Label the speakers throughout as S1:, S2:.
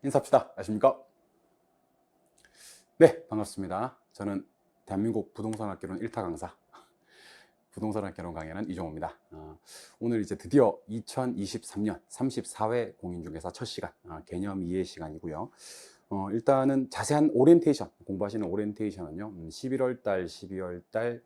S1: 인사합시다. 아십니까? 네, 반갑습니다. 저는 대한민국 부동산학개론 1타 강사, 부동산학개론 강의하는 이종호입니다. 오늘 이제 드디어 2023년 34회 공인중개사 첫 시간, 개념 이해 시간이고요. 일단은 자세한 오리엔테이션, 공부하시는 오리엔테이션은요, 11월 달, 12월 달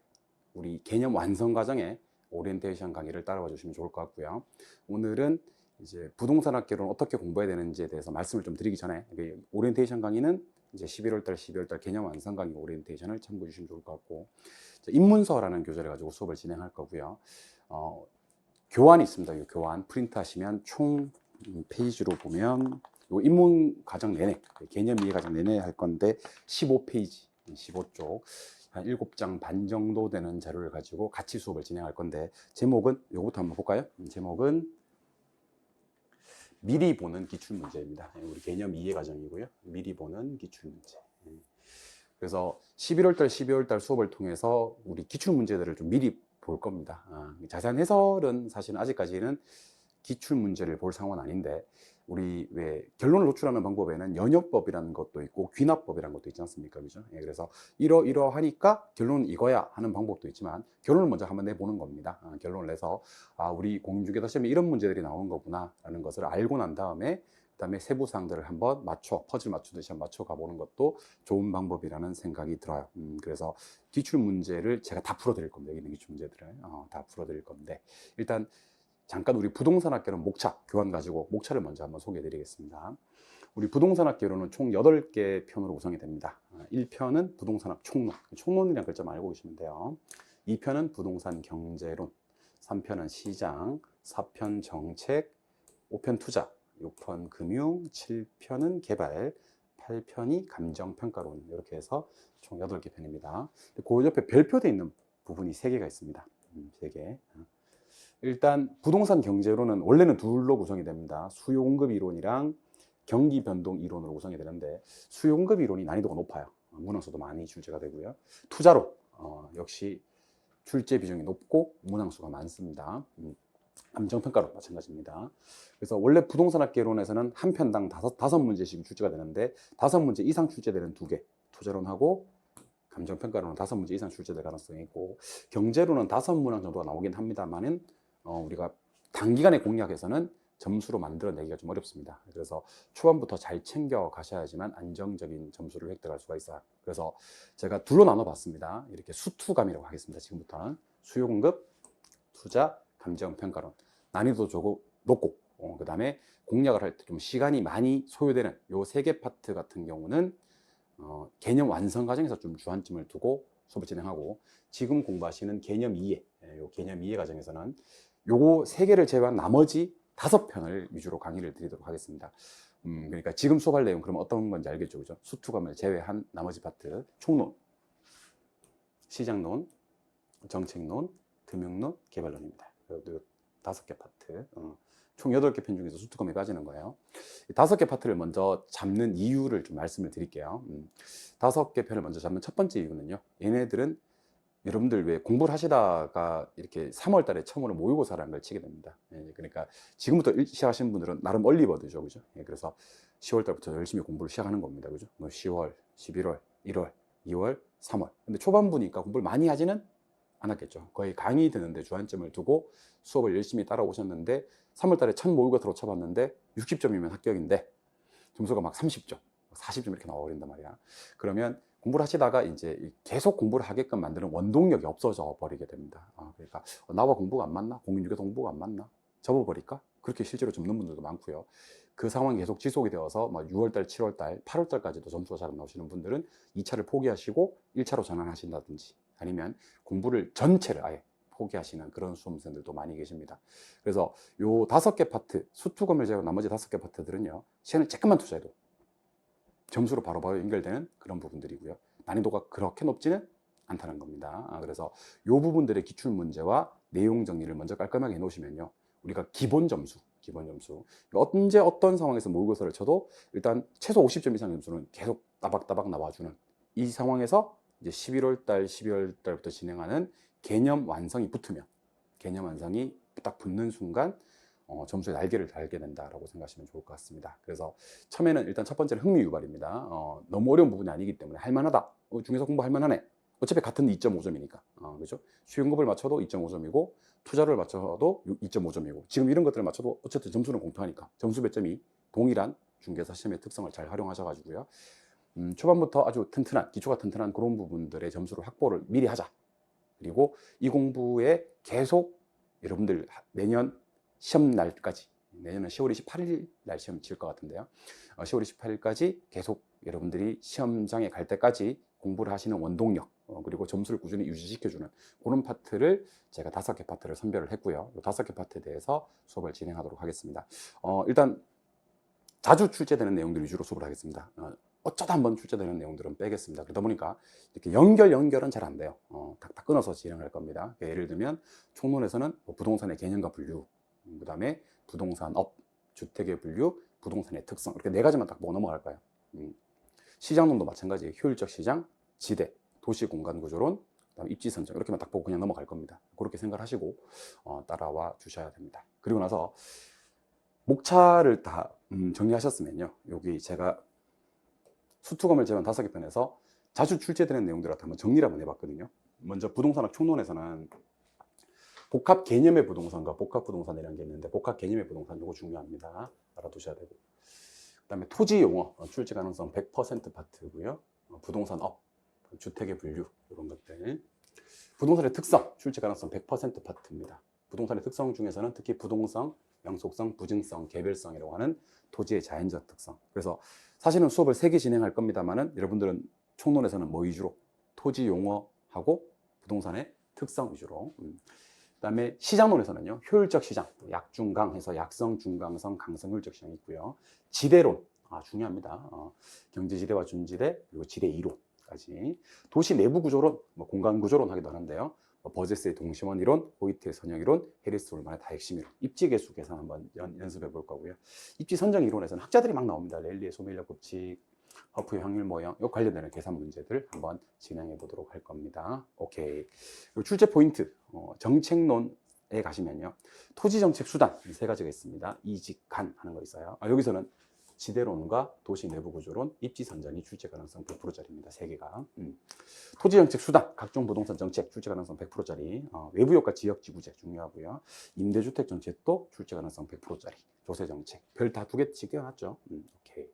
S1: 우리 개념 완성 과정에 오리엔테이션 강의를 따라와 주시면 좋을 것 같고요. 오늘은 이제 부동산학개론 어떻게 공부해야 되는지에 대해서 말씀을 좀 드리기 전에, 오리엔테이션 강의는 이제 11월 달, 12월 달 개념 완성 강의 오리엔테이션을 참고해 주시면 좋을 것 같고, 입문서라는 교재를 가지고 수업을 진행할 거고요. 교환이 있습니다. 이 교환 프린트 하시면 총 페이지로 보면 요 입문 과정 내내, 개념 이해 과정 내내 할 건데 15페이지, 15쪽, 한 7장 반 정도 되는 자료를 가지고 같이 수업을 진행할 건데, 제목은 요거부터 한번 볼까요? 제목은 미리 보는 기출문제입니다. 우리 개념 이해 과정이고요. 미리 보는 기출문제. 그래서 11월 달, 12월 달 수업을 통해서 우리 기출문제들을 좀 미리 볼 겁니다. 자세한 해설은 사실은 아직까지는 기출문제를 볼 상황은 아닌데, 우리 왜 결론을 노출하는 방법에는 연역법이라는 것도 있고 귀납법이라는 것도 있지 않습니까? 그죠? 그래서 이러하니까 결론은 이거야 하는 방법도 있지만, 결론을 먼저 한번 내보는 겁니다. 결론을 내서 우리 공인중개사 시험에 이런 문제들이 나오는 거구나 라는 것을 알고 난 다음에, 그다음에 세부 사항들을 한번 퍼즐 맞추듯이 한번 맞춰 가보는 것도 좋은 방법이라는 생각이 들어요. 그래서 기출 문제를 제가 다 풀어드릴 겁니다. 여기 있는 기출 문제들을 다 풀어드릴 건데, 일단 잠깐 우리 부동산학개론 목차 교환 가지고 목차를 먼저 한번 소개해 드리겠습니다. 우리 부동산학개론은 총 8개 편으로 구성이 됩니다. 1편은 부동산학 총론, 총론이라는 글자만 알고 계시면 돼요. 2편은 부동산 경제론, 3편은 시장, 4편 정책, 5편 투자, 6편 금융, 7편은 개발, 8편이 감정평가론, 이렇게 해서 총 8개 편입니다. 그 옆에 별표되어 있는 부분이 3개가 있습니다. 3개. 일단 부동산 경제론은 원래는 둘로 구성이 됩니다. 수요 공급 이론이랑 경기 변동 이론으로 구성이 되는데, 수요 공급 이론이 난이도가 높아요. 문항수도 많이 출제가 되고요. 투자론 역시 출제 비중이 높고 문항수가 많습니다. 감정평가론 마찬가지입니다. 그래서 원래 부동산학개론에서는 한 편당 다섯 문제씩 출제가 되는데, 5문제 이상 출제되는 2개, 투자론하고 감정평가론은 5문제 이상 출제될 가능성이 있고, 경제론은 5문항 정도가 나오긴 합니다만은 우리가 단기간에 공략해서는 점수로 만들어내기가 좀 어렵습니다. 그래서 초반부터 잘 챙겨 가셔야지만 안정적인 점수를 획득할 수가 있어요. 그래서 제가 둘로 나눠봤습니다. 이렇게 수투감이라고 하겠습니다. 지금부터는 수요 공급, 투자, 감정평가론. 난이도 조금 높고, 그 다음에 공략을 할 때 좀 시간이 많이 소요되는 요 3개 파트 같은 경우는 개념 완성 과정에서 좀 주안점을 두고 수업을 진행하고, 지금 공부하시는 개념 이해, 요 개념 이해 과정에서는 요거 3개를 제외한 나머지 5편을 위주로 강의를 드리도록 하겠습니다. 그러니까 지금 수업할 내용 그럼 어떤 건지 알겠죠? 그죠? 수투감을 제외한 나머지 파트, 총론, 시장론, 정책론, 금융론, 개발론입니다. 5개 파트. 총 8개 편 중에서 수투감이 빠지는 거예요. 5개 파트를 먼저 잡는 이유를 좀 말씀을 드릴게요. 5개 편을 먼저 잡는 첫 번째 이유는요, 얘네들은 여러분들 왜 공부를 하시다가 이렇게 3월 달에 처음으로 모의고사라는 걸 치게 됩니다. 그러니까 지금부터 시작하시는 분들은 나름 얼리버드죠. 그죠? 그래서 10월 달부터 열심히 공부를 시작하는 겁니다. 그죠? 10월, 11월, 1월, 2월, 3월. 근데 초반부니까 공부를 많이 하지는 않았겠죠. 거의 강의 듣는데 주안점을 두고 수업을 열심히 따라오셨는데, 3월 달에 첫 모의고사로 쳐봤는데 60점이면 합격인데 점수가 막 30점, 40점 이렇게 나와버린단 말이야. 그러면 공부를 하시다가 이제 계속 공부를 하게끔 만드는 원동력이 없어져 버리게 됩니다. 그러니까 나와 공부가 안 맞나? 공인중개사 공부가 안 맞나? 접어버릴까? 그렇게 실제로 접는 분들도 많고요. 그 상황이 계속 지속이 되어서 6월달, 7월달, 8월달까지도 점수가 잘 안 나오시는 분들은 2차를 포기하시고 1차로 전환하신다든지, 아니면 공부를 전체를 아예 포기하시는 그런 수험생들도 많이 계십니다. 그래서 요 5개 파트, 수투검을 제외한 나머지 5개 파트들은요, 시간을 조금만 투자해도 점수로 바로바로 연결되는 그런 부분들이고요. 난이도가 그렇게 높지는 않다는 겁니다. 그래서 이 부분들의 기출 문제와 내용 정리를 먼저 깔끔하게 해놓으시면요, 우리가 기본 점수, 언제 어떤 상황에서 모의고사를 쳐도 일단 최소 50점 이상 점수는 계속 따박따박 나와주는 이 상황에서 이제 11월 달, 12월 달부터 진행하는 개념 완성이 붙으면, 개념 완성이 딱 붙는 순간 점수의 날개를 달게 된다라고 생각하시면 좋을 것 같습니다. 그래서 처음에는 일단 첫 번째는 흥미 유발입니다. 너무 어려운 부분이 아니기 때문에 할만하다. 중에서 공부 할만하네. 어차피 같은 2.5점이니까. 그죠? 수행급을 맞춰도 2.5점이고 투자를 맞춰도 2.5점이고 지금 이런 것들을 맞춰도 어쨌든 점수는 공평하니까 점수 배점이 동일한 중개사 시험의 특성을 잘 활용하셔가지고요. 초반부터 아주 튼튼한 기초가 튼튼한 그런 부분들의 점수를 확보를 미리 하자. 그리고 이 공부에 계속 여러분들 내년 시험 날까지 내년은 10월 28일 날 시험 칠 것 같은데요. 10월 28일까지 계속 여러분들이 시험장에 갈 때까지 공부를 하시는 원동력 그리고 점수를 꾸준히 유지시켜주는 그런 파트를 제가 5개 파트를 선별을 했고요. 이 5개 파트에 대해서 수업을 진행하도록 하겠습니다. 일단 자주 출제되는 내용들 위주로 수업을 하겠습니다. 어쩌다 한번 출제되는 내용들은 빼겠습니다. 그러다 보니까 이렇게 연결은 잘 안 돼요. 탁탁 끊어서 진행할 겁니다. 예를 들면 총론에서는 부동산의 개념과 분류, 그 다음에 부동산업, 주택의 분류, 부동산의 특성 이렇게 4가지만 딱 보고 넘어갈 거예요. 시장론도 마찬가지 효율적 시장, 지대, 도시 공간 구조론, 그다음에 입지 선정 이렇게만 딱 보고 그냥 넘어갈 겁니다. 그렇게 생각하시고 따라와 주셔야 됩니다. 그리고 나서 목차를 다 정리하셨으면요. 여기 제가 수투검을 제한 5개 편에서 자주 출제되는 내용들을 한번 정리를 한번 해봤거든요. 먼저 부동산학 총론에서는 복합 개념의 부동산과 복합 부동산이라는 게 있는데 복합 개념의 부동산 이거 중요합니다. 알아두셔야 되고 그 다음에 토지 용어 출제 가능성 100% 파트고요. 부동산업, 주택의 분류 이런 것들 부동산의 특성 출제 가능성 100% 파트입니다. 부동산의 특성 중에서는 특히 부동성, 영속성, 부증성, 개별성이라고 하는 토지의 자연적 특성. 그래서 사실은 수업을 3개 진행할 겁니다만은 여러분들은 총론에서는 뭐 위주로 토지 용어하고 부동산의 특성 위주로. 그다음에 시장론에서는요 효율적 시장, 약중강 해서 약성, 중강성, 강성, 효율적 시장이 있고요. 지대론 중요합니다. 경제지대와 준지대 그리고 지대 이론까지. 도시 내부 구조론, 공간 구조론 하기도 하는데요. 버제스의 동심원 이론, 호이트의 선형 이론, 해리스 올만의 다핵심 이론, 입지 계수 계산 한번 연습해 볼 거고요. 입지 선정 이론에서는 학자들이 막 나옵니다. 랠리의 소멸력 법칙, 허프의 확률 모형, 이 관련되는 계산 문제들 한번 진행해 보도록 할 겁니다. 오케이. 출제 포인트, 정책론에 가시면요. 토지 정책 수단 3가지가 있습니다. 이직, 간 하는 거 있어요. 여기서는 지대론과 도시 내부 구조론, 입지 선정이 출제 가능성 100%짜리입니다. 3개가. 토지 정책 수단, 각종 부동산 정책 출제 가능성 100%짜리. 외부 효과 지역 지구제 중요하고요. 임대주택 정책도 출제 가능성 100%짜리. 조세 정책. 별 다 2개 찍어놨죠. 오케이.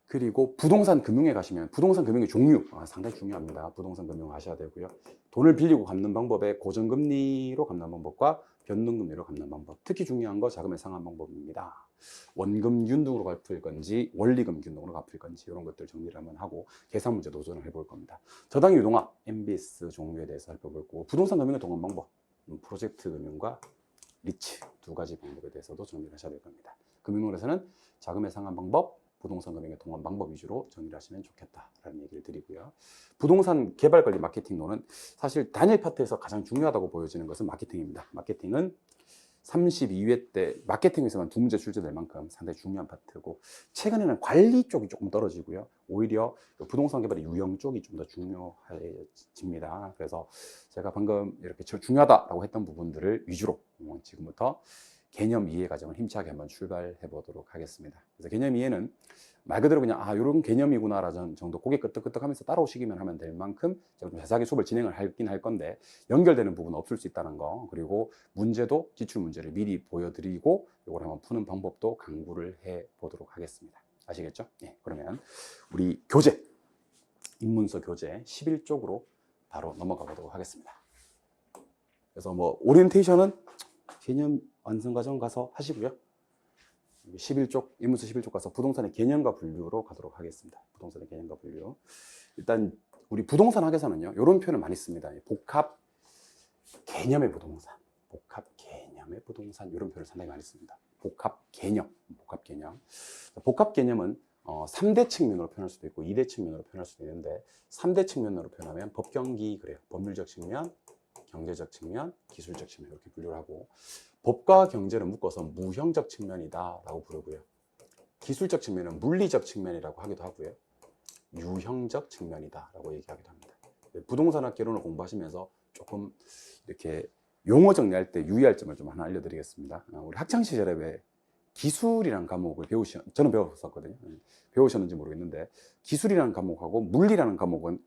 S1: 그리고 부동산 금융에 가시면 부동산 금융의 종류 상당히 중요합니다. 부동산 금융 아셔야 되고요. 돈을 빌리고 갚는 방법에 고정금리로 갚는 방법과 변동금리로 갚는 방법. 특히 중요한 거 자금의 상환 방법입니다. 원금 균등으로 갚을 건지 원리금 균등으로 갚을 건지 이런 것들 정리를 한번 하고 계산 문제 도전을 해볼 겁니다. 저당 유동화, MBS 종류에 대해서 살펴볼 거고 부동산 금융의 동원 방법, 프로젝트 금융과 리츠 2가지 방법에 대해서도 정리를 하셔야 될 겁니다. 금융론에서는 자금의 상환 방법, 부동산 금융의 동원 방법 위주로 정리를 하시면 좋겠다라는 얘기를 드리고요. 부동산 개발 관리 마케팅론은 사실 단일 파트에서 가장 중요하다고 보여지는 것은 마케팅입니다. 마케팅은 32회 때 마케팅에서만 2문제 출제될 만큼 상당히 중요한 파트고 최근에는 관리 쪽이 조금 떨어지고요. 오히려 부동산 개발의 유형 쪽이 좀 더 중요해집니다. 그래서 제가 방금 이렇게 중요하다라고 했던 부분들을 위주로 지금부터 개념 이해 과정을 힘차게 한번 출발해 보도록 하겠습니다. 그래서 개념 이해는 말 그대로 그냥 이런 개념이구나라는 정도 고개 끄덕끄덕하면서 따라오시기만 하면 될 만큼 제가 좀 자세하게 수업을 진행을 하긴 할 건데 연결되는 부분은 없을 수 있다는 거 그리고 문제도 기출 문제를 미리 보여드리고 이걸 한번 푸는 방법도 강구를 해 보도록 하겠습니다. 아시겠죠? 네, 그러면 우리 교재 입문서 교재 11쪽으로 바로 넘어가 보도록 하겠습니다. 그래서 오리엔테이션은 개념 완성 과정 가서 하시고요. 11쪽, 입문서 11쪽 가서 부동산의 개념과 분류로 가도록 하겠습니다. 부동산의 개념과 분류. 일단 우리 부동산 학에서는요. 이런 표현을 많이 씁니다. 복합 개념의 부동산. 복합 개념의 부동산 이런 표현을 상당히 많이 씁니다. 복합 개념. 복합 개념. 복합 개념은 3대 측면으로 표현할 수도 있고 2대 측면으로 표현할 수도 있는데 3대 측면으로 표현하면 법경기 그래요. 법률적 측면, 경제적 측면, 기술적 측면 이렇게 분류를 하고 법과 경제를 묶어서 무형적 측면이다라고 부르고요. 기술적 측면은 물리적 측면이라고 하기도 하고요. 유형적 측면이다라고 얘기하기도 합니다. 부동산학 개론을 공부하시면서 조금 이렇게 용어 정리할 때 유의할 점을 좀 하나 알려드리겠습니다. 우리 학창 시절에 왜 기술이라는 과목을 저는 배웠었거든요. 배우셨는지 모르겠는데, 기술이라는 과목하고 물리라는 과목은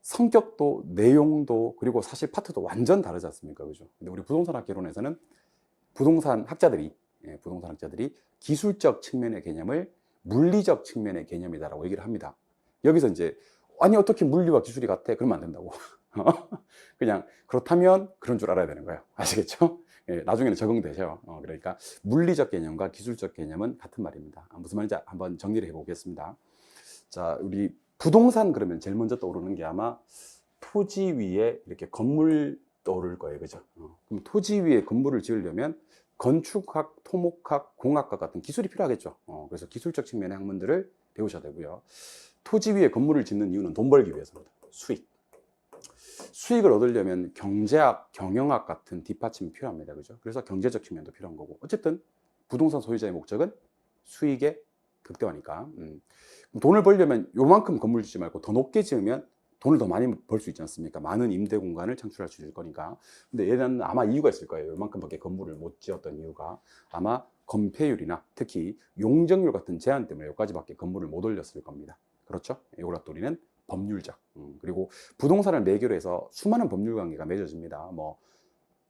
S1: 성격도 내용도 그리고 사실 파트도 완전 다르지 않습니까? 그죠? 근데 우리 부동산학 개론에서는 부동산 학자들이 기술적 측면의 개념을 물리적 측면의 개념이다라고 얘기를 합니다. 여기서 이제 아니 어떻게 물리와 기술이 같아? 그러면 안 된다고. 그냥 그렇다면 그런 줄 알아야 되는 거예요. 아시겠죠? 예, 나중에는 적응되죠. 그러니까 물리적 개념과 기술적 개념은 같은 말입니다. 무슨 말인지 한번 정리를 해보겠습니다. 자, 우리 부동산 그러면 제일 먼저 떠오르는 게 아마 토지 위에 이렇게 건물 떠오를 거예요. 그죠? 그럼 토지 위에 건물을 지으려면 건축학, 토목학, 공학과 같은 기술이 필요하겠죠. 그래서 기술적 측면의 학문들을 배우셔야 되고요. 토지 위에 건물을 짓는 이유는 돈 벌기 위해서입니다. 수익을 얻으려면 경제학, 경영학 같은 뒷받침이 필요합니다. 그죠? 그래서 경제적 측면도 필요한 거고. 어쨌든 부동산 소유자의 목적은 수익의 극대화니까. 돈을 벌려면 요만큼 건물 짓지 말고 더 높게 지으면 돈을 더 많이 벌 수 있지 않습니까? 많은 임대 공간을 창출할 수 있을 거니까. 근데 얘는 아마 이유가 있을 거예요. 요만큼밖에 건물을 못 지었던 이유가 아마 건폐율이나 특히 용적률 같은 제한 때문에 여기까지밖에 건물을 못 올렸을 겁니다. 그렇죠? 요거라 또 우리는 법률적. 그리고 부동산을 매개로 해서 수많은 법률 관계가 맺어집니다. 뭐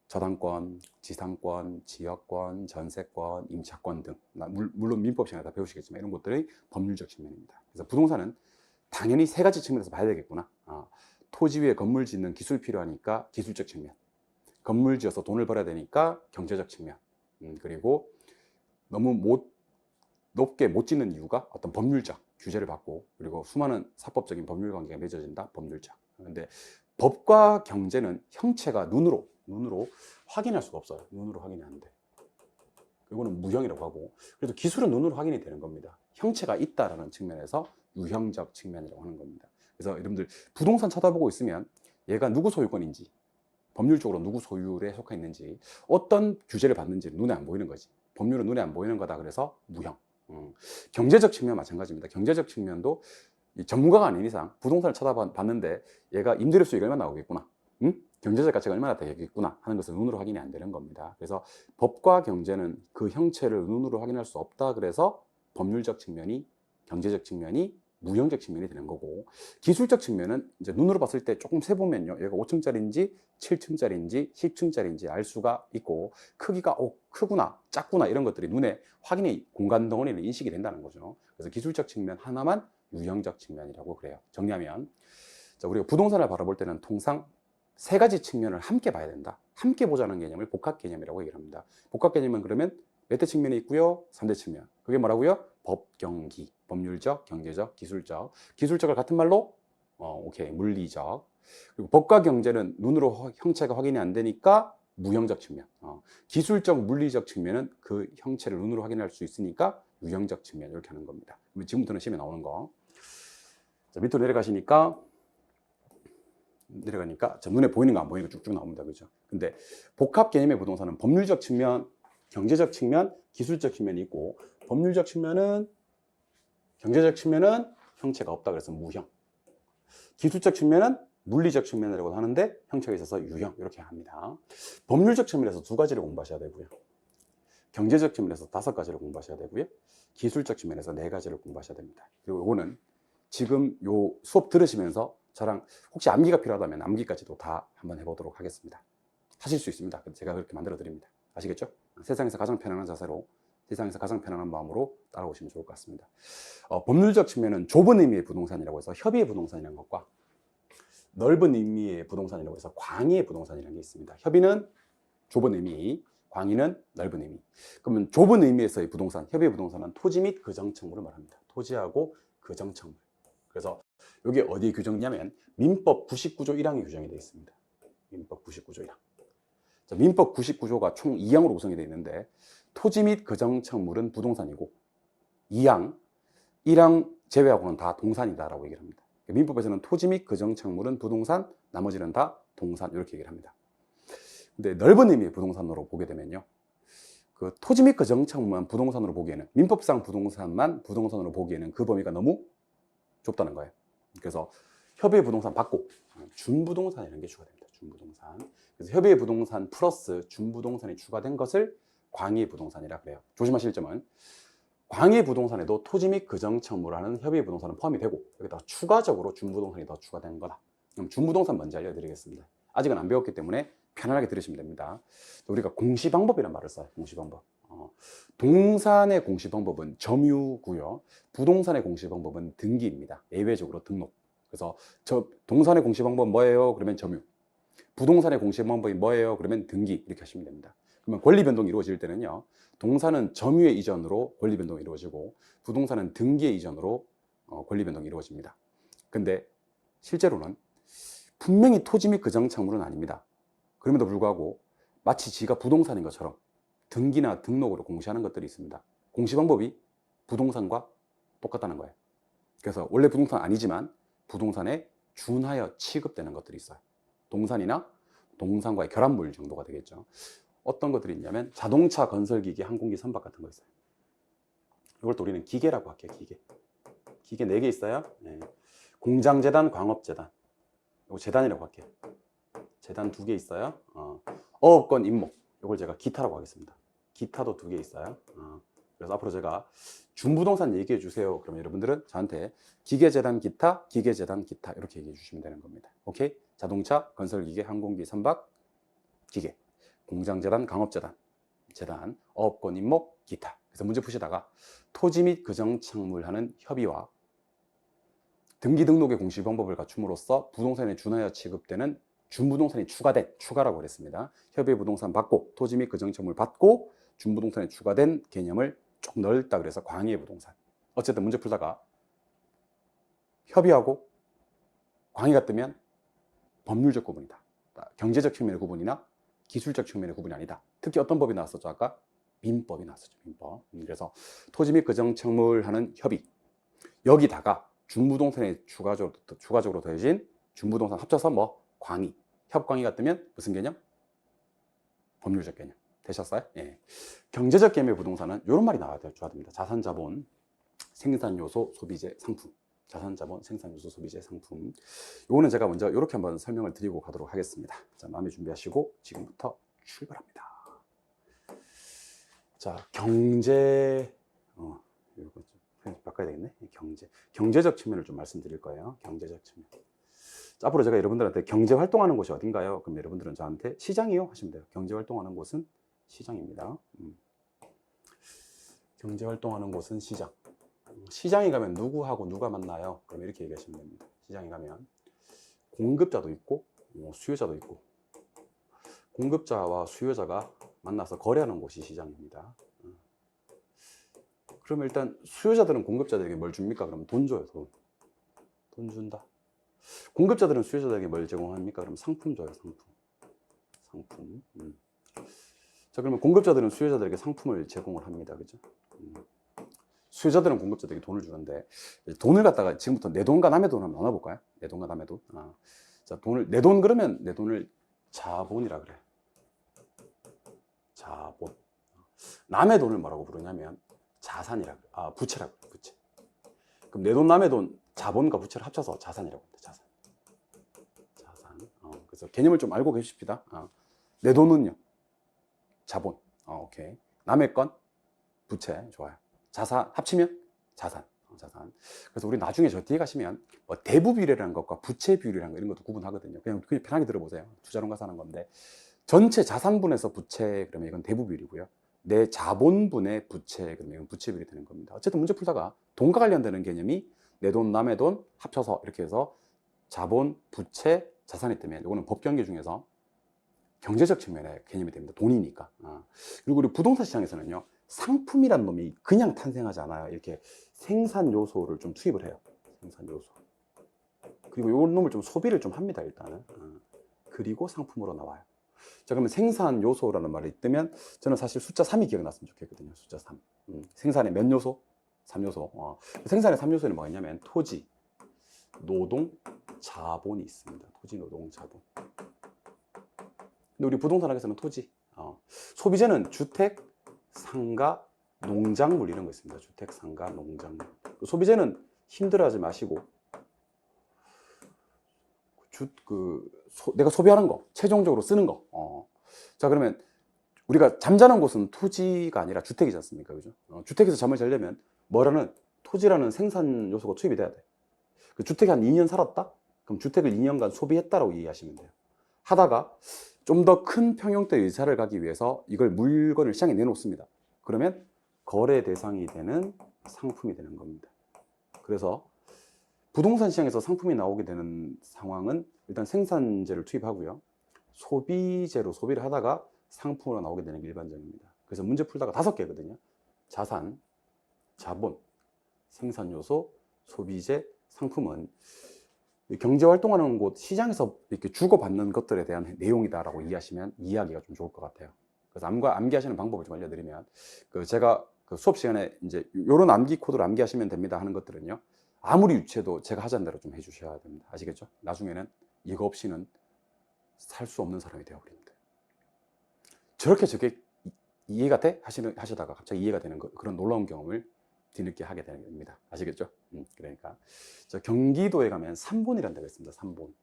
S1: 저당권, 지상권, 지역권, 전세권, 임차권 등. 물론 민법 시간에 다 배우시겠지만 이런 것들이 법률적 측면입니다. 그래서 부동산은 당연히 세 가지 측면에서 봐야 되겠구나. 토지 위에 건물 짓는 기술 필요하니까 기술적 측면. 건물 지어서 돈을 벌어야 되니까 경제적 측면. 그리고 너무 높게 못 짓는 이유가 어떤 법률적 규제를 받고, 그리고 수많은 사법적인 법률 관계가 맺어진다. 법률적. 근데 법과 경제는 형체가 눈으로 확인할 수가 없어요. 눈으로 확인이 안 돼. 이거는 무형이라고 하고, 그래도 기술은 눈으로 확인이 되는 겁니다. 형체가 있다라는 측면에서 유형적 측면이라고 하는 겁니다. 그래서 여러분들 부동산 쳐다보고 있으면 얘가 누구 소유권인지, 법률적으로 누구 소유에 속해 있는지, 어떤 규제를 받는지 눈에 안 보이는 거지. 법률은 눈에 안 보이는 거다. 그래서 무형. 경제적 측면 마찬가지입니다. 경제적 측면도 전문가가 아닌 이상 부동산을 쳐다봤는데 얘가 임대료 수익이 얼마나 나오겠구나, 경제적 가치가 얼마나 되겠구나 하는 것을 눈으로 확인이 안 되는 겁니다. 그래서 법과 경제는 그 형체를 눈으로 확인할 수 없다. 그래서 법률적 측면이, 경제적 측면이 무형적 측면이 되는 거고, 기술적 측면은 이제 눈으로 봤을 때 조금 세보면요, 얘가 5층짜리인지 7층짜리인지 10층짜리인지 알 수가 있고, 크기가 크구나 작구나 이런 것들이 눈에 확인이, 공간 덩어리는 인식이 된다는 거죠. 그래서 기술적 측면 하나만 유형적 측면이라고 그래요. 정리하면, 자, 우리가 부동산을 바라볼 때는 통상 세 가지 측면을 함께 봐야 된다. 함께 보자는 개념을 복합 개념이라고 얘기를 합니다. 복합 개념은 그러면 몇 대 측면이 있고요? 3대 측면. 그게 뭐라고요? 법, 경기. 법률적, 경제적, 기술적. 기술적을 같은 말로 오케이, 물리적. 그리고 법과 경제는 눈으로 형체가 확인이 안 되니까 무형적 측면. 기술적, 물리적 측면은 그 형체를 눈으로 확인할 수 있으니까 유형적 측면. 이렇게 하는 겁니다. 그러면 지금부터는 시험에 나오는 거. 자, 밑으로 내려가시니까 자, 눈에 보이는 거 안 보이는 거 쭉쭉 나옵니다. 그죠? 근데 복합 개념의 부동산은 법률적 측면, 경제적 측면, 기술적 측면이 있고, 법률적 측면은, 경제적 측면은 형체가 없다. 그래서 무형. 기술적 측면은 물리적 측면이라고 하는데 형체가 있어서 유형. 이렇게 합니다. 법률적 측면에서 2가지를 공부하셔야 되고요. 경제적 측면에서 5가지를 공부하셔야 되고요. 기술적 측면에서 4가지를 공부하셔야 됩니다. 그리고 이거는 지금 요 수업 들으시면서 저랑 혹시 암기가 필요하다면 암기까지도 다 한번 해보도록 하겠습니다. 하실 수 있습니다. 제가 그렇게 만들어 드립니다. 아시겠죠? 세상에서 가장 편안한 자세로, 세상에서 가장 편안한 마음으로 따라오시면 좋을 것 같습니다. 법률적 측면은 좁은 의미의 부동산이라고 해서 협의의 부동산이라는 것과, 넓은 의미의 부동산이라고 해서 광의의 부동산이라는 게 있습니다. 협의는 좁은 의미, 광의는 넓은 의미. 그러면 좁은 의미에서의 부동산, 협의의 부동산은 토지 및 그정청물을 말합니다. 토지하고 그정청물. 그래서 이게 어디에 규정이냐면 민법 99조 1항에 규정이 되어 있습니다. 민법 99조 1항. 자, 민법 99조가 총 2항으로 구성이 되어 있는데, 토지 및 그정청물은 부동산이고 2항, 1항 제외하고는 다 동산이다라고 얘기를 합니다. 민법에서는 토지 및 그정청물은 부동산, 나머지는 다 동산, 이렇게 얘기를 합니다. 근데 넓은 의미의 부동산으로 보게 되면요, 그 토지 및 그정청물만 부동산으로 보기에는, 민법상 부동산만 부동산으로 보기에는 그 범위가 너무 좁다는 거예요. 그래서 협의의 부동산 받고 준부동산이라는 게 추가됩니다. 준부동산. 그래서 협의의 부동산 플러스 준부동산이 추가된 것을 광의의 부동산이라 그래요. 조심하실 점은 광의의 부동산에도 토지 및 그정청무를 하는 협의의 부동산은 포함이 되고 여기다 추가적으로 준부동산이 더 추가된 거다. 그럼 준부동산 먼저 알려드리겠습니다. 아직은 안 배웠기 때문에 편안하게 들으시면 됩니다. 우리가 공시방법이라는 말을 써요. 공시방법. 동산의 공시방법은 점유고요. 부동산의 공시방법은 등기입니다. 예외적으로 등록. 그래서 동산의 공시방법은 뭐예요? 그러면 점유. 부동산의 공시방법이 뭐예요? 그러면 등기. 이렇게 하시면 됩니다. 그러면 권리 변동이 이루어질 때는요. 동산은 점유의 이전으로 권리 변동이 이루어지고 부동산은 등기의 이전으로 권리 변동이 이루어집니다. 근데 실제로는 분명히 토지 및 그정청물은 아닙니다. 그럼에도 불구하고 마치 지가 부동산인 것처럼 등기나 등록으로 공시하는 것들이 있습니다. 공시 방법이 부동산과 똑같다는 거예요. 그래서 원래 부동산 아니지만 부동산에 준하여 취급되는 것들이 있어요. 동산이나 동산과의 결합물 정도가 되겠죠. 어떤 것들이 있냐면 자동차, 건설기계, 항공기, 선박 같은 거 있어요. 이걸 또 우리는 기계라고 할게요. 기계 4개 있어요. 네. 공장재단, 광업재단. 이거 재단이라고 할게요. 재단 2개 있어요. 어업권, 임목. 이걸 제가 기타라고 하겠습니다. 기타도 2개 있어요. 그래서 앞으로 제가 준부동산 얘기해 주세요. 그러면 여러분들은 저한테 기계재단 기타, 기계재단 기타 이렇게 얘기해 주시면 되는 겁니다. 오케이? 자동차, 건설기계, 항공기, 선박, 기계, 공장재단, 강업재단, 재단, 어업권, 임목, 기타. 그래서 문제 푸시다가 토지 및 그정청물 하는 협의와 등기 등록의 공시 방법을 갖춤으로써 부동산에 준하여 취급되는 준부동산이 추가라고 그랬습니다. 협의의 부동산 받고 토지 및 그정청물 받고 준부동산에 추가된 개념을 좀 넓다 그래서 광의의 부동산. 어쨌든 문제 풀다가 협의하고 광의가 뜨면 법률적 구분이다. 경제적 측면의 구분이나 기술적 측면의 구분이 아니다. 특히 어떤 법이 나왔었죠? 아까 민법이 나왔었죠. 민법. 그래서 토지 및 그정청물 하는 협의 여기다가 준부동산에 추가적으로 더해진 준부동산 합쳐서 뭐 광의, 협광의가 뜨면 무슨 개념? 법률적 개념. 되셨어요? 예. 경제적 개념의 부동산은 이런 말이 나와야 됩니다. 자산, 자본, 생산 요소, 소비재, 상품. 자산, 자본, 생산 요소, 소비재, 상품. 요거는 제가 먼저 이렇게 한번 설명을 드리고 가도록 하겠습니다. 자, 마음에 준비하시고 지금부터 출발합니다. 자, 경제, 이거 좀 바꿔야 되겠네. 경제적 측면을 좀 말씀드릴 거예요. 경제적 측면. 자, 앞으로 제가 여러분들한테 경제 활동하는 곳이 어딘가요? 그럼 여러분들은 저한테 시장이요 하시면 돼요. 경제 활동하는 곳은 시장입니다. 경제 활동하는 곳은 시장. 시장에 가면 누구하고 누가 만나요? 그럼 이렇게 얘기하시면 됩니다. 시장에 가면 공급자도 있고 수요자도 있고 공급자와 수요자가 만나서 거래하는 곳이 시장입니다. 그럼 일단 수요자들은 공급자들에게 뭘 줍니까? 그럼 돈 줘요. 돈 준다. 공급자들은 수요자들에게 뭘 제공합니까? 그럼 상품 줘요. 상품. 자, 그러면 공급자들은 수요자들에게 상품을 제공을 합니다. 그죠? 수요자들은 공급자들에게 돈을 주는데 돈을 갖다가 지금부터 내 돈과 남의 돈을 한번 나눠볼까요? 내 돈과 남의 돈. 자, 내 돈 그러면 내 돈을 자본이라 그래. 자본. 남의 돈을 뭐라고 부르냐면 자산이라 그래. 부채라고 그래. 부채. 그럼 내 돈, 남의 돈, 자본과 부채를 합쳐서 자산이라고 합니다. 자산. 그래서 개념을 좀 알고 계십시다. 내 돈은요. 자본. 오케이. 남의 건 부채. 좋아요. 자산 합치면 자산. 그래서 우리 나중에 저 뒤에 가시면 뭐 대부 비율이라는 것과 부채 비율이라는 거 이런 것도 구분하거든요. 그냥 편하게 들어보세요. 투자론 가서 하는 건데 전체 자산분에서 부채 그러면 이건 대부 비율이고요. 내 자본분의 부채 그러면 이건 부채 비율이 되는 겁니다. 어쨌든 문제 풀다가 돈과 관련되는 개념이 내 돈, 남의 돈 합쳐서 이렇게 해서 자본, 부채, 자산이 뜨면 이거는 법 경계 중에서 경제적 측면의 개념이 됩니다. 돈이니까. 그리고 우리 부동산 시장에서는요. 상품이란 놈이 그냥 탄생하지 않아요. 이렇게 생산 요소를 좀 투입을 해요. 생산 요소. 그리고 이 놈을 좀 소비를 좀 합니다. 일단은. 그리고 상품으로 나와요. 자, 그러면 생산 요소라는 말이 뜨면 저는 사실 숫자 3이 기억났으면 좋겠거든요. 숫자 3. 생산의 몇 요소? 3요소. 생산의 3요소는 뭐가 있냐면 토지, 노동, 자본이 있습니다. 토지, 노동, 자본. 근데 우리 부동산학에서는 토지. 소비재는 주택, 상가, 농작물 이런 거 있습니다. 주택, 상가, 농작물. 소비재는 힘들어하지 마시고 내가 소비하는 거, 최종적으로 쓰는 거. 자, 그러면 우리가 잠자는 곳은 토지가 아니라 주택이지 않습니까? 그죠? 주택에서 잠을 자려면 뭐라는 토지라는 생산 요소가 투입이 돼야 돼. 그 주택에 한 2년 살았다? 그럼 주택을 2년간 소비했다라고 이해하시면 돼요. 하다가 좀 더 큰 평형대 이사를 가기 위해서 이걸 물건을 시장에 내놓습니다. 그러면 거래 대상이 되는 상품이 되는 겁니다. 그래서 부동산 시장에서 상품이 나오게 되는 상황은 일단 생산재를 투입하고요. 소비재로 소비를 하다가 상품으로 나오게 되는 게 일반적입니다. 그래서 문제 풀다가 5개거든요. 자산, 자본, 생산요소, 소비재, 상품은 경제 활동하는 곳, 시장에서 이렇게 주고받는 것들에 대한 내용이다라고 이해하시면 이해하기가 좀 좋을 것 같아요. 그래서 암기하시는 방법을 좀 알려드리면, 제가 수업 시간에 이제 이런 암기 코드로 암기하시면 됩니다 하는 것들은요, 아무리 유치해도 제가 하자는 대로 좀 해주셔야 됩니다. 아시겠죠? 나중에는 이거 없이는 살 수 없는 사람이 되어버립니다. 저게 이해가 돼? 하시다가 갑자기 이해가 되는 그런 놀라운 경험을 뒤늦게 하게 되는 겁니다. 아시겠죠? 그러니까 경기도에 가면 삼본이라는 데가 있습니다. 삼본.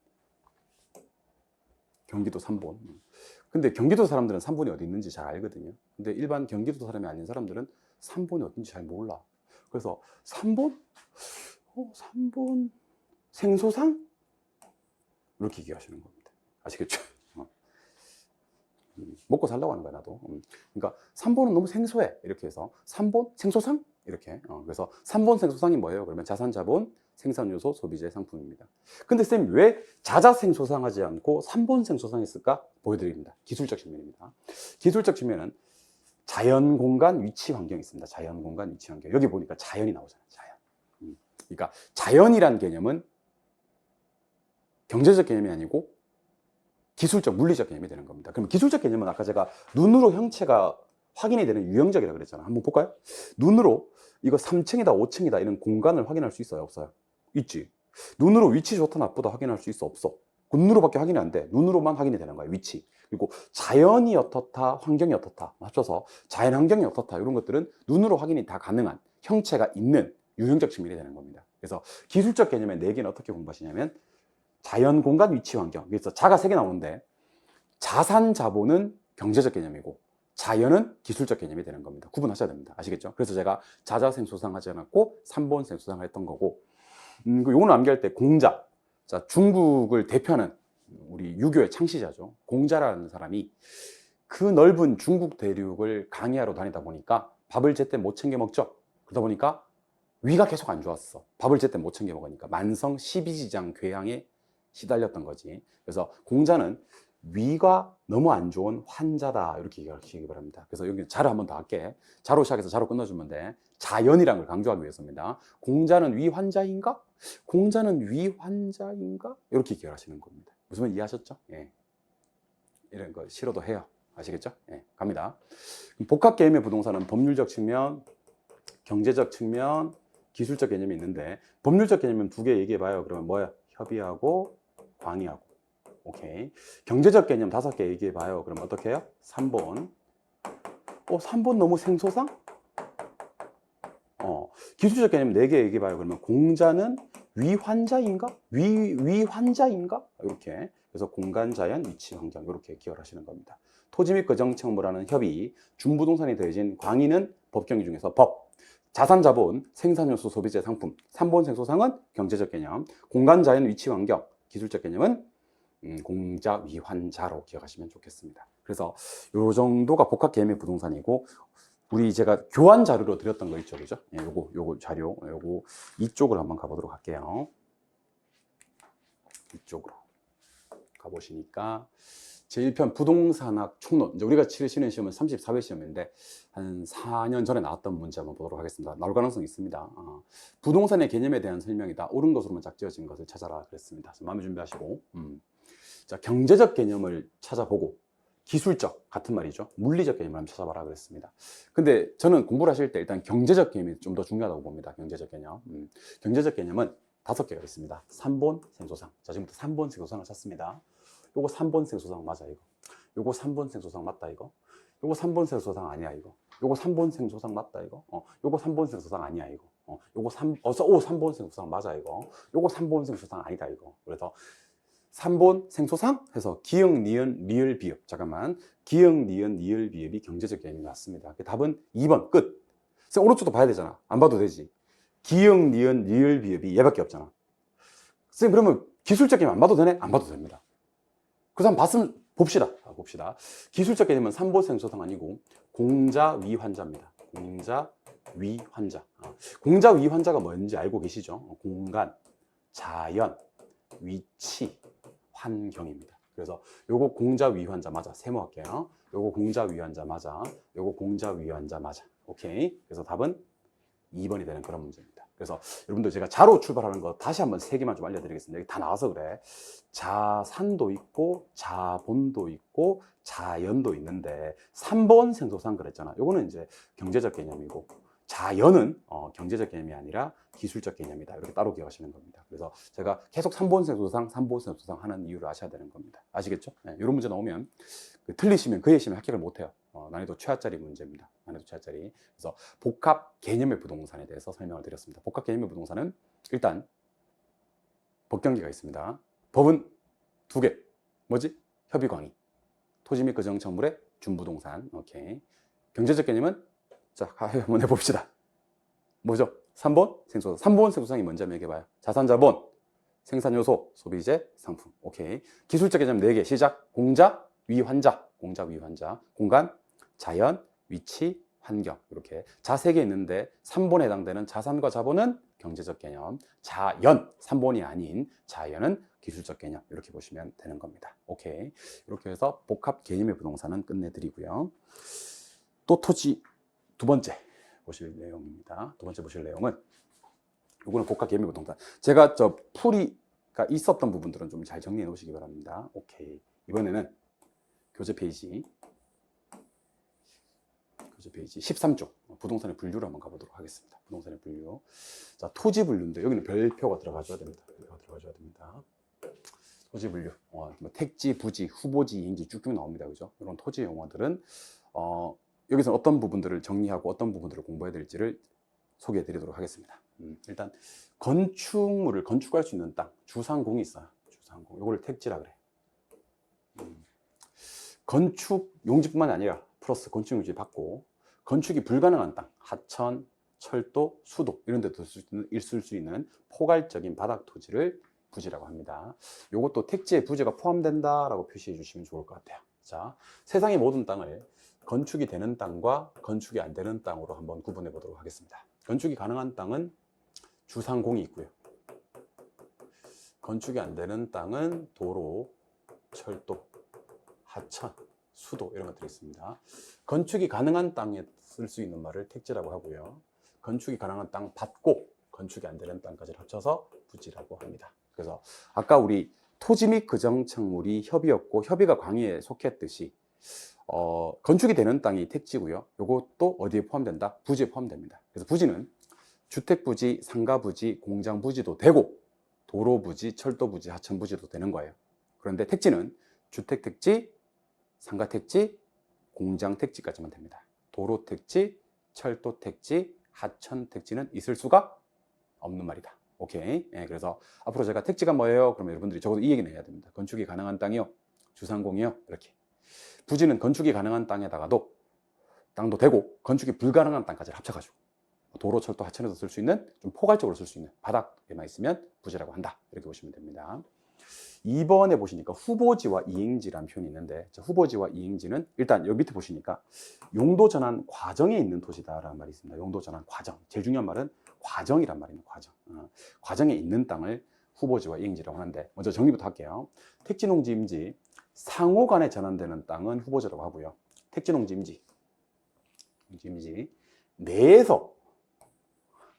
S1: 경기도 삼본. 근데 경기도 사람들은 삼본이 어디 있는지 잘 알거든요. 근데 일반 경기도 사람이 아닌 사람들은 삼본이 어딘지 잘 몰라. 그래서 삼본? 삼본 생소상? 이렇게 얘기하시는 겁니다. 아시겠죠? 먹고 살라고 하는 거야, 나도. 그러니까 삼본은 너무 생소해. 이렇게 해서 삼본 생소상? 이렇게. 그래서 삼본 생소상이 뭐예요? 그러면 자산, 자본, 생산요소, 소비재, 상품입니다. 근데 쌤, 왜 자자생소상하지 않고 삼본 생소상했을까? 보여드립니다. 기술적 측면입니다. 기술적 측면은 자연 공간 위치 환경이 있습니다. 자연 공간 위치 환경. 여기 보니까 자연이 나오잖아요. 자연. 그러니까 자연이란 개념은 경제적 개념이 아니고 기술적, 물리적 개념이 되는 겁니다. 그럼 기술적 개념은 아까 제가 눈으로 형체가 확인이 되는 유형적이라고 그랬잖아요. 한번 볼까요? 눈으로 이거 3층이다, 5층이다 이런 공간을 확인할 수 있어요? 없어요? 있지. 눈으로 위치 좋다, 나쁘다 확인할 수 있어? 없어. 눈으로밖에 확인이 안 돼. 눈으로만 확인이 되는 거예요. 위치. 그리고 자연이 어떻다, 환경이 어떻다 합쳐서 자연 환경이 어떻다 이런 것들은 눈으로 확인이 다 가능한 형체가 있는 유형적 측면이 되는 겁니다. 그래서 기술적 개념의 4개는 어떻게 공부하시냐면 자연, 공간, 위치, 환경. 그래서 자가 3개 나오는데 자산, 자본은 경제적 개념이고 자연은 기술적 개념이 되는 겁니다. 구분하셔야 됩니다. 아시겠죠? 그래서 제가 자자생소상하지 않았고 삼본생소상을 했던 거고, 요거는 암기할 때 공자. 자, 중국을 대표하는 우리 유교의 창시자죠. 공자라는 사람이 그 넓은 중국 대륙을 강의하러 다니다 보니까 밥을 제때 못 챙겨 먹죠. 그러다 보니까 위가 계속 안 좋았어. 밥을 제때 못 챙겨 먹으니까 만성 12지장 궤양에 시달렸던 거지. 그래서 공자는 위가 너무 안 좋은 환자다 이렇게 얘기하시기 바랍니다. 그래서 여기 자를 한번 더 할게. 자로 시작해서 자로 끝내주면 돼. 자연이라는 걸 강조하기 위해서입니다. 공자는 위 환자인가? 공자는 위 환자인가? 이렇게 얘기하시는 겁니다. 무슨 말 이해하셨죠? 예. 이런 거 싫어도 해요. 아시겠죠? 예. 갑니다. 복합 개념의 부동산은 법률적 측면, 경제적 측면, 기술적 개념이 있는데 법률적 개념은 2개 얘기해 봐요. 그러면 뭐야? 협의하고 광의하고. 오케이. 경제적 개념 5개 얘기해 봐요. 그럼 어떻게 해요? 3본. 3본 너무 생소상? 기술적 개념 4개 얘기해 봐요. 그러면 공자는 위환자인가? 위환자인가? 이렇게. 그래서 공간, 자연, 위치, 환경 이렇게 기억을 하시는 겁니다. 토지 및 거정청부라는 협의, 준부동산이 더해진 광의는 법경위 중에서 법, 자산, 자본, 생산요소, 소비재, 상품, 3본 생소상은 경제적 개념, 공간, 자연, 위치, 환경, 기술적 개념은 공자, 위환자로 기억하시면 좋겠습니다. 그래서 요 정도가 복합 개념의 부동산이고, 우리 제가 교환 자료로 드렸던 거 있죠, 그죠? 예, 요거 자료, 요거 이쪽으로 한번 가보도록 할게요. 이쪽으로 가보시니까 제1편 부동산학 총론, 이제 우리가 치르시는 시험은 34회 시험인데 한 4년 전에 나왔던 문제 한번 보도록 하겠습니다. 나올 가능성이 있습니다. 부동산의 개념에 대한 설명이다. 옳은 것으로만 짝지어진 것을 찾아라 그랬습니다. 마음의 준비하시고, 자, 경제적 개념을 찾아보고 기술적, 같은 말이죠. 물리적 개념을 한번 찾아봐라 그랬습니다. 근데 저는 공부를 하실 때 일단 경제적 개념이 좀 더 중요하다고 봅니다. 경제적 개념. 경제적 개념은 5개가 있습니다. 3본 생소상. 자, 지금부터 3본 생소상을 찾습니다. 요거 3본 생소상 맞아, 이거. 요거 3본 생소상 맞다, 이거. 요거 3본 생소상 아니야, 이거. 요거 3본 생소상 맞다, 이거. 요거 3본 생소상 아니야, 이거. 요거 3본 생소상 맞아, 이거. 요거 3본 생소상 아니다, 이거. 그래서 3본 생소상 해서 기역, 니은, 리을, 비읍. 잠깐만. 기역, 니은, 리을, 비읍이 경제적 개념이 맞습니다. 답은 2번 끝. 선생님 오른쪽도 봐야 되잖아. 안 봐도 되지. 기역, 니은, 리을, 비읍이 얘밖에 없잖아. 선생님 그러면 기술적 개념 안 봐도 되네? 안 봐도 됩니다. 그래서 한번 봤으면 봅시다. 봅시다. 기술적 개념은 3본 생소상 아니고 공자 위 환자입니다. 공자 위 환자. 공자 위 환자가 뭔지 알고 계시죠? 공간, 자연, 위치, 환경입니다. 그래서 요거 공자 위 환자 맞아. 세모할게요. 요거 공자 위 환자 맞아. 요거 공자 위 환자 맞아. 오케이. 그래서 답은 2번이 되는 그런 문제입니다. 그래서 여러분들 제가 자로 출발하는 거 다시 한번 3개만 좀 알려드리겠습니다. 여기 다 나와서 그래. 자산도 있고 자본도 있고 자연도 있는데 3번 생소상 그랬잖아. 요거는 이제 경제적 개념이고 자연은 경제적 개념이 아니라 기술적 개념이다. 이렇게 따로 기억하시는 겁니다. 그래서 제가 계속 3본 생소상, 3본 생소상 하는 이유를 아셔야 되는 겁니다. 아시겠죠? 네, 이런 문제 나오면 틀리시면 그 예시면 합격을 못해요. 난이도 최하짜리 문제입니다. 난이도 최하짜리. 그래서 복합 개념의 부동산에 대해서 설명을 드렸습니다. 복합 개념의 부동산은 일단 법경계가 있습니다. 법은 2개. 뭐지? 협의광의. 토지 및 그정 청물의 준부동산. 오케이. 경제적 개념은 자, 한번 해봅시다. 뭐죠? 3번 생소상. 3번 생소상이 뭔지 한번 얘기해봐요. 자산자본, 생산요소, 소비재, 상품. 오케이. 기술적 개념 4개. 시작. 공자, 위환자. 공자, 위환자. 공간, 자연, 위치, 환경. 이렇게 자 3개 있는데 3번에 해당되는 자산과 자본은 경제적 개념. 자연, 3번이 아닌 자연은 기술적 개념. 이렇게 보시면 되는 겁니다. 오케이. 이렇게 해서 복합 개념의 부동산은 끝내드리고요. 또 토지 2번째 보실 내용입니다. 2번째 보실 내용은 이거는 복합 개념의 부동산. 제가 풀이가 있었던 부분들은 좀 잘 정리해 놓으시기 바랍니다. 오케이. 이번에는 교재 페이지 13쪽 부동산의 분류를 한번 가보도록 하겠습니다. 부동산의 분류. 자, 토지 분류인데 여기는 별표가 들어가줘야 됩니다. 토지 분류. 뭐 택지, 부지, 후보지, 이행지 쭉쭉 나옵니다. 그죠? 이런 토지 용어들은 여기서 어떤 부분들을 정리하고 어떤 부분들을 공부해야 될지를 소개해 드리도록 하겠습니다. 일단 건축물을 건축할 수 있는 땅, 주상공이 있어요. 주상공. 이걸 택지라 그래. 건축 용지뿐만 아니라 플러스 건축 용지 받고 건축이 불가능한 땅, 하천, 철도, 수도 이런 데도 있을 수 있는 포괄적인 바닥 토지를 부지라고 합니다. 이것도 택지에 부지가 포함된다라고 표시해 주시면 좋을 것 같아요. 자, 세상의 모든 땅을 건축이 되는 땅과 건축이 안 되는 땅으로 한번 구분해 보도록 하겠습니다. 건축이 가능한 땅은 주상공이 있고요. 건축이 안 되는 땅은 도로, 철도, 하천, 수도 이런 것들이 있습니다. 건축이 가능한 땅에 쓸 수 있는 말을 택지라고 하고요. 건축이 가능한 땅 받고 건축이 안 되는 땅까지를 합쳐서 부지라고 합니다. 그래서 아까 우리 토지 및 그정청물이 협의였고 협의가 광의에 속했듯이 건축이 되는 땅이 택지고요. 이것도 어디에 포함된다? 부지에 포함됩니다. 그래서 부지는 주택부지, 상가부지, 공장부지도 되고 도로부지, 철도부지, 하천부지도 되는 거예요. 그런데 택지는 주택택지, 상가택지, 공장택지까지만 됩니다. 도로택지, 철도택지, 하천택지는 있을 수가 없는 말이다. 오케이. 예, 그래서 앞으로 제가 택지가 뭐예요? 그러면 여러분들이 적어도 이 얘기는 해야 됩니다. 건축이 가능한 땅이요, 주상공이요, 이렇게. 부지는 건축이 가능한 땅에다가도 땅도 되고 건축이 불가능한 땅까지 합쳐가지고 도로, 철도, 하천에서 쓸 수 있는 좀 포괄적으로 쓸 수 있는 바닥에만 있으면 부지라고 한다. 이렇게 보시면 됩니다. 2번에 보시니까 후보지와 이행지라는 표현이 있는데 후보지와 이행지는 일단 여기 밑에 보시니까 용도 전환 과정에 있는 토지다라는 말이 있습니다. 용도 전환 과정. 제일 중요한 말은 과정이란 말입니다. 과정. 과정에 있는 땅을 후보지와 이행지라고 하는데 먼저 정리부터 할게요. 택지농지, 임지 상호간에 전환되는 땅은 후보지라고 하고요. 택지농지, 임지 내에서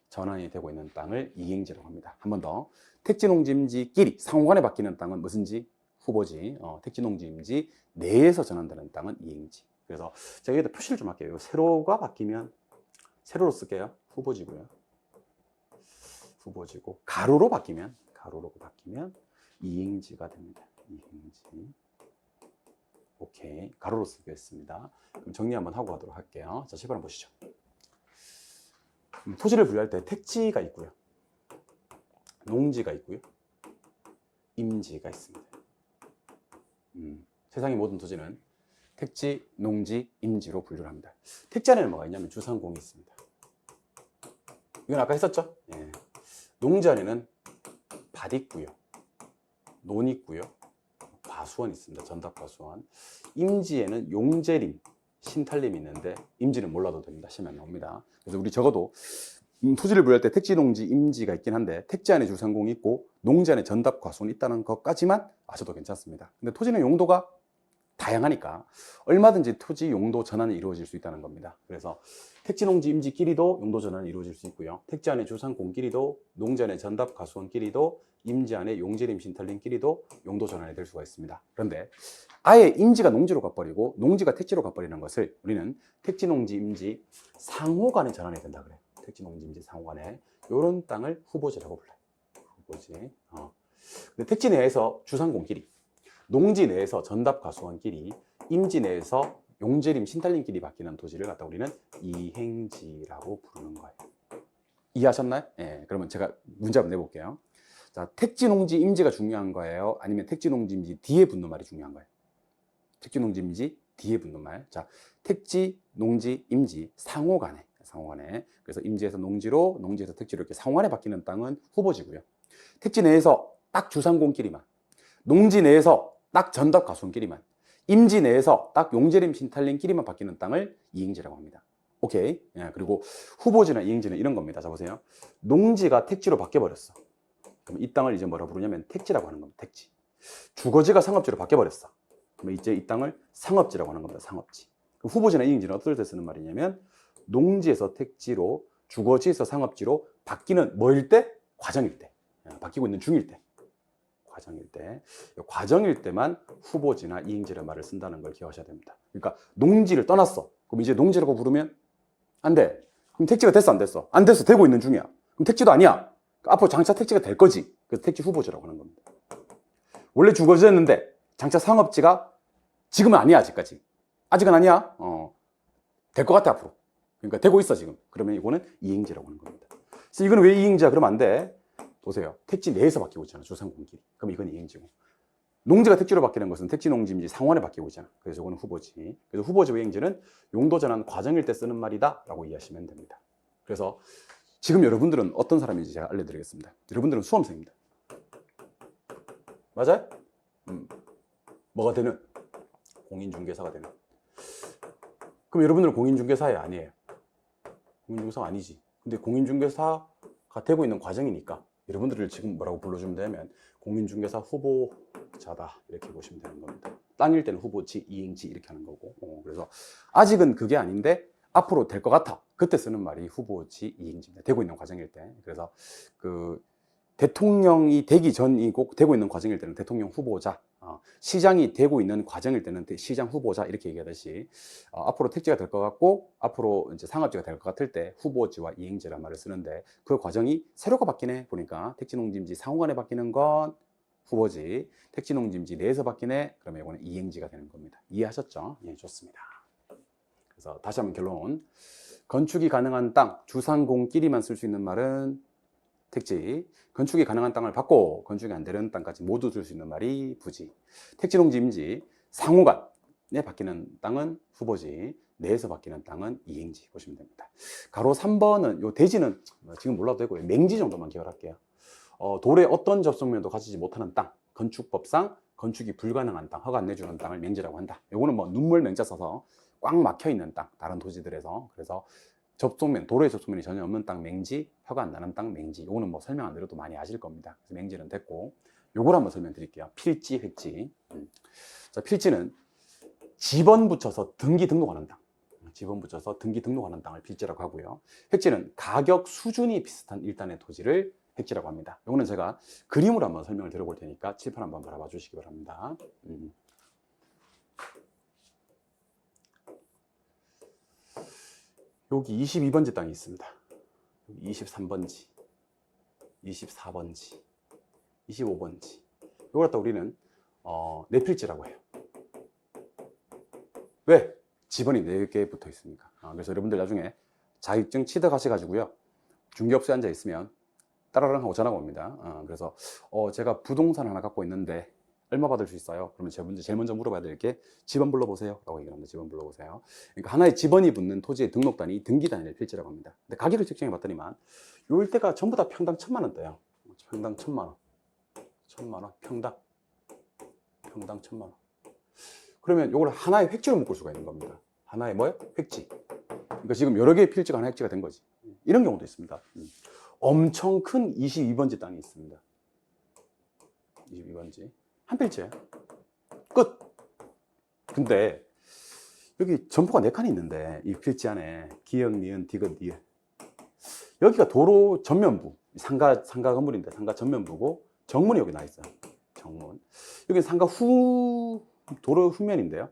S1: 전환이 되고 있는 땅을 이행지라고 합니다. 한 번 더. 택지농지임지끼리 상호간에 바뀌는 땅은 무슨지? 후보지. 택지농지임지 내에서 전환되는 땅은 이행지. 그래서 제가 여기다 표시를 좀 할게요. 세로가 바뀌면 세로로 쓸게요. 후보지고요. 후보지고 가로로 바뀌면 이행지가 됩니다. 이행지. 오케이. 가로로 쓰겠습니다. 그럼 정리 한번 하고 가도록 할게요. 자, 10번 보시죠. 토지를 분류할 때 택지가 있고요. 농지가 있고요. 임지가 있습니다. 세상의 모든 토지는 택지, 농지, 임지로 분류를 합니다. 택지 안에는 뭐가 있냐면 주상공이 있습니다. 이건 아까 했었죠? 예. 농지 안에는 밭 있고요, 논 있고요, 과수원 있습니다. 전답과수원. 임지에는 용재림, 신탈림이 있는데 임지는 몰라도 됩니다. 시험에 나옵니다. 그래서 우리 적어도 토지를 분류할 때 택지, 농지, 임지가 있긴 한데 택지 안에 주상공이 있고 농지 안에 전답과수원이 있다는 것까지만 아셔도 괜찮습니다. 근데 토지는 용도가 다양하니까 얼마든지 토지 용도 전환이 이루어질 수 있다는 겁니다. 그래서 택지, 농지, 임지끼리도 용도 전환이 이루어질 수 있고요. 택지 안에 주상공끼리도, 농지 안에 전답과수원끼리도, 임지 안에 용재림, 신탈림끼리도 용도 전환이 될 수가 있습니다. 그런데 아예 임지가 농지로 가버리고 농지가 택지로 가버리는 것을 우리는 택지, 농지, 임지 상호간에 전환이 된다 그래요. 택지, 농지, 임지 상호간에 이런 땅을 후보지라고 불러요. 후보지. 근데 택지 내에서 주상공끼리, 농지 내에서 전답과수원끼리, 임지 내에서 용재림, 신탈림끼리 바뀌는 토지를 갖다 우리는 이행지라고 부르는 거예요. 이해하셨나요? 예, 그러면 제가 문제 한번 내볼게요. 자, 택지, 농지, 임지가 중요한 거예요? 아니면 택지, 농지, 임지 뒤에 붙는 말이 중요한 거예요? 택지, 농지, 임지 뒤에 붙는 말. 자, 택지, 농지, 임지 상호간에. 그래서 임지에서 농지로, 농지에서 택지로 이렇게 상호간에 바뀌는 땅은 후보지고요. 택지 내에서 딱 주상공끼리만, 농지 내에서 딱 전답과수원끼리만, 임지 내에서 딱 용재림, 신탈림끼리만 바뀌는 땅을 이행지라고 합니다. 오케이. 예, 그리고 후보지나 이행지는 이런 겁니다. 자, 보세요. 농지가 택지로 바뀌어버렸어. 그럼 이 땅을 이제 뭐라고 부르냐면 택지라고 하는 겁니다. 택지. 주거지가 상업지로 바뀌어버렸어. 그럼 이제 이 땅을 상업지라고 하는 겁니다. 상업지. 그럼 후보지나 이행지는 어떨 때 쓰는 말이냐면 농지에서 택지로, 주거지에서 상업지로 바뀌는 뭐일 때? 과정일 때. 바뀌고 있는 중일 때. 과정일 때만 후보지나 이행지라는 말을 쓴다는 걸 기억하셔야 됩니다. 그러니까 농지를 떠났어. 그럼 이제 농지라고 부르면 안 돼. 그럼 택지가 됐어, 안 됐어? 안 됐어. 되고 있는 중이야. 그럼 택지도 아니야. 앞으로 장차 택지가 될 거지. 그래서 택지 후보지라고 하는 겁니다. 원래 주거지였는데 장차 상업지가 지금은 아니야. 아직은 아니야. 될 것 같아 앞으로. 그러니까 되고 있어 지금. 그러면 이거는 이행지라고 하는 겁니다. 그래서 이거는 왜 이행지야? 그러면 안 돼. 보세요. 택지 내에서 바뀌고 있잖아. 주상공끼리. 그럼 이건 이행지고. 농지가 택지로 바뀌는 것은 택지, 농지, 임지 상호간에 바뀌고 있잖아. 그래서 이거는 후보지. 그래서 후보지와 이행지는 용도 전환 과정일 때 쓰는 말이다 라고 이해하시면 됩니다. 그래서 지금 여러분들은 어떤 사람인지 제가 알려드리겠습니다. 여러분들은 수험생입니다. 맞아요? 뭐가 되는? 공인중개사가 되는. 그럼 여러분들은 공인중개사예요? 아니에요? 공인중개사가 아니지. 근데 공인중개사가 되고 있는 과정이니까 여러분들을 지금 뭐라고 불러주면 되면 공인중개사 후보자다 이렇게 보시면 되는 겁니다. 땅일 때는 후보지, 이행지 이렇게 하는 거고. 그래서 아직은 그게 아닌데 앞으로 될 것 같아. 그때 쓰는 말이 후보지, 이행지입니다. 되고 있는 과정일 때. 그래서 그 대통령이 되기 전이고 되고 있는 과정일 때는 대통령 후보자, 시장이 되고 있는 과정일 때는 시장 후보자 이렇게 얘기하듯이 앞으로 택지가 될 것 같고 앞으로 이제 상업지가 될 것 같을 때 후보지와 이행지란 말을 쓰는데 그 과정이 세로가 바뀌네 보니까 택지, 농지, 임지 상호간에 바뀌는 건 후보지, 택지, 농지, 임지 내에서 바뀌네 그러면 이거는 이행지가 되는 겁니다. 이해하셨죠? 예, 좋습니다. 그래서 다시 한번 결론. 건축이 가능한 땅, 주상공끼리만 쓸 수 있는 말은 택지, 건축이 가능한 땅을 받고 건축이 안 되는 땅까지 모두 쓸 수 있는 말이 부지, 택지, 농지, 임지 상호간에 바뀌는 땅은 후보지, 내에서 바뀌는 땅은 이행지 보시면 됩니다. 가로 3번은 요 대지는 지금 몰라도 되고 맹지 정도만 기억할게요. 도로에 어떤 접속면도 가지지 못하는 땅, 건축법상 건축이 불가능한 땅, 허가 안 내주는 땅을 맹지라고 한다. 요거는 뭐 눈물 맹자 써서 꽉 막혀 있는 땅, 다른 도시들에서. 그래서 접속면, 도로의 접속면이 전혀 없는 땅 맹지, 허가 안 나는 땅 맹지. 요거는 뭐 설명 안 드려도 많이 아실 겁니다. 그래서 맹지는 됐고, 요걸 한번 설명드릴게요. 필지, 획지. 자, 필지는 지번 붙여서 등기 등록하는 땅, 지번 붙여서 등기 등록하는 땅을 필지라고 하고요. 획지는 가격 수준이 비슷한 일단의 토지를 획지라고 합니다. 요거는 제가 그림으로 한번 설명을 드려볼 테니까 칠판 한번 바라봐 주시기 바랍니다. 여기 22번지 땅이 있습니다. 여기 23번지, 24번지, 25번지. 이걸 갖다 우리는 내필지라고 해요. 왜? 지번이 4개 붙어 있으니까. 그래서 여러분들 나중에 자격증 취득하셔가지고요. 중개업소에 앉아 있으면 따라랑 하고 전화가 옵니다. 그래서 제가 부동산 하나 갖고 있는데 얼마 받을 수 있어요? 그러면 제일 먼저 물어봐야 될 게 집원 불러보세요 라고 얘기를 합니다. 집원 불러보세요. 그러니까 하나의 집원이 붙는 토지의 등록단위 등기단위를 필지라고 합니다. 근데 가격을 측정해 봤더니만 요 일대가 전부 다 평당 1,000만 원대예요. 평당 1,000만 원. 1,000만 원 평당 1,000만 원. 그러면 이걸 하나의 획지로 묶을 수가 있는 겁니다. 하나의 뭐예요? 획지. 그러니까 지금 여러 개의 필지가 하나 획지가 된 거지. 이런 경우도 있습니다. 엄청 큰 22번지 땅이 있습니다. 22번지. 한 필지예요. 끝. 근데 여기 점포가 4칸이 있는데 이 필지 안에 기역, 니은, 디귿, 니은. 여기가 도로 전면부. 상가 건물인데 상가 전면부고 정문이 여기 나 있어요. 정문. 여기 상가 도로 후면인데요.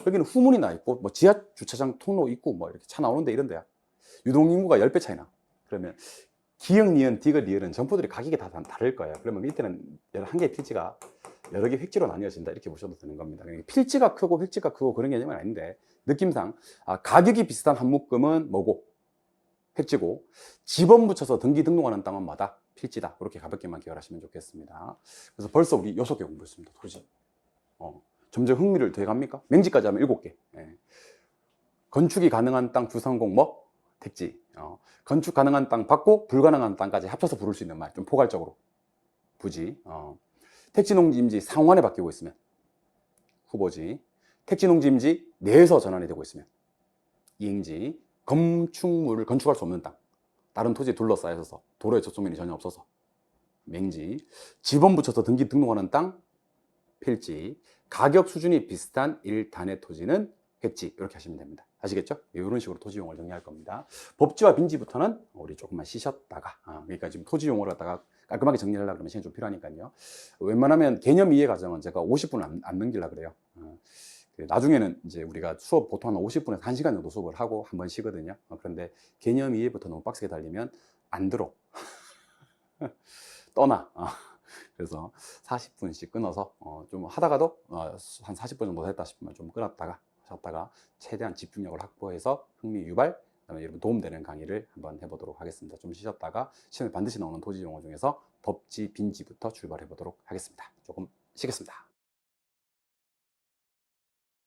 S1: 여기는 후문이 나 있고 뭐 지하 주차장 통로 있고 뭐 이렇게 차 나오는데 이런 데야. 유동인구가 10배 차이 나. 그러면 기역, 니은, 디귿, 리을은 점포들이 가격이 다 다를 거예요. 그러면 이때는 한 개의 필지가 여러 개 획지로 나뉘어진다 이렇게 보셔도 되는 겁니다. 그러니까 필지가 크고 획지가 크고 그런 개념은 아닌데 느낌상 가격이 비슷한 한 묶음은 뭐고 획지고 집원 붙여서 등록하는 땅은 마다 필지다. 이렇게 가볍게만 기억하시면 좋겠습니다. 그래서 벌써 우리 6개 공부했습니다. 토지. 점점 흥미를 더해갑니까? 맹지까지 하면 7개. 예. 건축이 가능한 땅 주상공 뭐? 택지. 건축 가능한 땅 받고 불가능한 땅까지 합쳐서 부를 수 있는 말. 좀 포괄적으로. 부지. 택지 농지임지 상환에 바뀌고 있으면 후보지. 택지 농지임지 내에서 전환이 되고 있으면 이행지. 건축물을 건축할 수 없는 땅. 다른 토지에 둘러싸여 있어서 도로에 접촉면이 전혀 없어서 맹지. 집원 붙여서 등록하는 땅 필지. 가격 수준이 비슷한 1단의 토지는 획지. 이렇게 하시면 됩니다. 아시겠죠? 이런 식으로 토지 용어를 정리할 겁니다. 법지와 빈지부터는 우리 조금만 쉬셨다가 그러니까 지금 토지 용어를 갖다가 깔끔하게 정리하려고 그러면 시간이 좀 필요하니까요. 웬만하면 개념 이해 과정은 제가 50분 안 넘기려고 그래요. 나중에는 이제 우리가 수업 보통 한 50분에서 1시간 정도 수업을 하고 한 번 쉬거든요. 그런데 개념 이해부터 너무 빡세게 달리면 안 들어. 떠나. 그래서 40분씩 끊어서 좀 하다가도 한 40분 정도 됐다 싶으면 좀 끊었다가 하셨다가 최대한 집중력을 확보해서 흥미 유발, 그다음에 여러분 도움되는 강의를 한번 해보도록 하겠습니다. 좀 쉬셨다가 시험에 반드시 나오는 토지 용어 중에서 법지, 빈지부터 출발해 보도록 하겠습니다. 조금 쉬겠습니다.